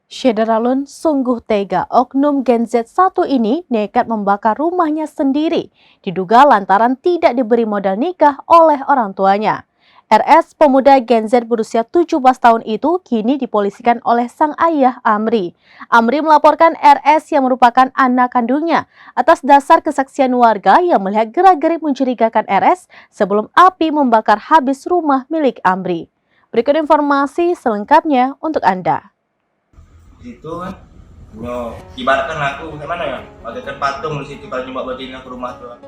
Syederalun sungguh tega. Oknum Gen Z1 ini nekat membakar rumahnya sendiri, diduga lantaran tidak diberi modal nikah oleh orang tuanya. RS, pemuda Gen Z berusia 17 tahun itu kini dipolisikan oleh sang ayah Amri. Amri melaporkan RS yang merupakan anak kandungnya atas dasar kesaksian warga yang melihat gerak-gerik mencurigakan RS sebelum api membakar habis rumah milik Amri. Berikut informasi selengkapnya untuk Anda. Situ kan ibaratkan aku gimana ya, bagaikan patung di situ kalau nyoba bawa ke rumah tuh.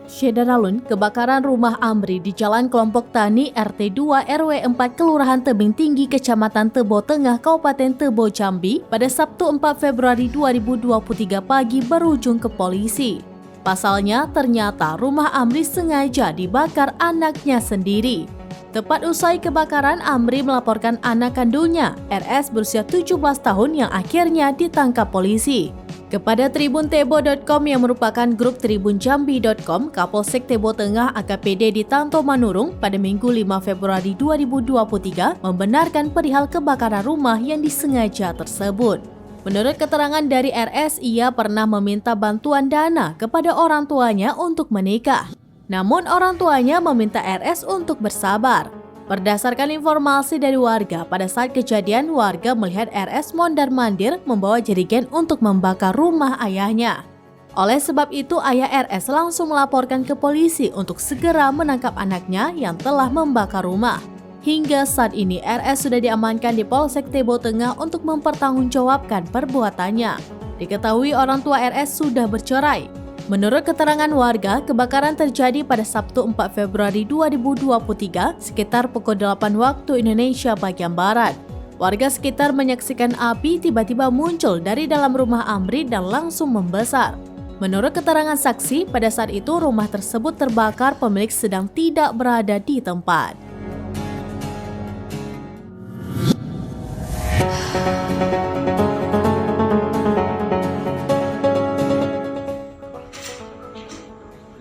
Syederalun, kebakaran rumah Amri di Jalan Kelompok Tani RT 2 RW 4 Kelurahan Tebing Tinggi Kecamatan Tebo Tengah Kabupaten Tebo Jambi pada Sabtu 4 Februari 2023 pagi berujung ke polisi. Pasalnya ternyata rumah Amri sengaja dibakar anaknya sendiri. Tepat usai kebakaran, Amri melaporkan anak kandungnya, RS berusia 17 tahun yang akhirnya ditangkap polisi. Kepada tribuntebo.com yang merupakan grup tribunjambi.com, Kapolsek Tebo Tengah AKPD Ditanto Manurung pada Minggu 5 Februari 2023 membenarkan perihal kebakaran rumah yang disengaja tersebut. Menurut keterangan dari RS, ia pernah meminta bantuan dana kepada orang tuanya untuk menikah. Namun orang tuanya meminta RS untuk bersabar. Berdasarkan informasi dari warga, pada saat kejadian warga melihat RS mondar-mandir membawa jerigen untuk membakar rumah ayahnya. Oleh sebab itu ayah RS langsung melaporkan ke polisi untuk segera menangkap anaknya yang telah membakar rumah. Hingga saat ini RS sudah diamankan di Polsek Tebo Tengah untuk mempertanggungjawabkan perbuatannya. Diketahui orang tua RS sudah bercerai. Menurut keterangan warga, kebakaran terjadi pada Sabtu 4 Februari 2023 sekitar pukul 8 waktu Indonesia bagian Barat. Warga sekitar menyaksikan api tiba-tiba muncul dari dalam rumah Amri dan langsung membesar. Menurut keterangan saksi, pada saat itu rumah tersebut terbakar, pemilik sedang tidak berada di tempat.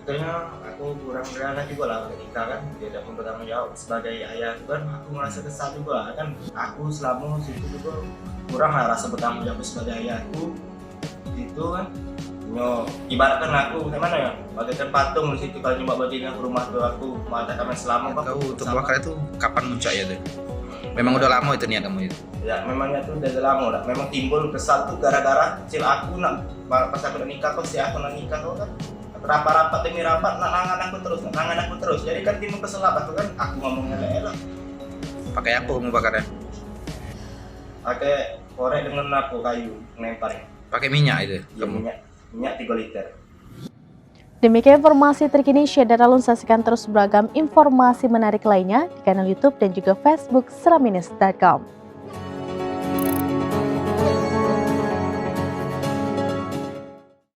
Sebetulnya aku kurang berani juga lah ketika kan tidak bertanggung jawab sebagai ayah itu kan, aku merasa kesal juga kan, aku selama situ juga kurang lah rasa bertanggung jawab sebagai ayahku itu kan. Ibaratkan aku gimana ya, bagaikan patung di situ kalau nyoba bawa ke rumah tuh, aku mengatakan selama kau terbakar itu kapan muncaknya tuh? Memang udah lama itu niat kamu itu? Ya memangnya tuh udah lama lah, memang timbul kesal tuh gara-gara kecil aku nak pas aku nikah tuh, si aku nak nikah tuh kan rapat-rapat demi rapat nangan aku terus, jadi kan timbul kesel apa tuh kan, aku ngomongnya elok. Pakai apa kamu bakarnya? Pakai korek dengan aku kayu nempel. Pakai minyak itu? Ya, minyak 3 liter. Demikian informasi terkini, Syederalun, saksikan terus beragam informasi menarik lainnya di kanal YouTube dan juga Facebook seraminus.com.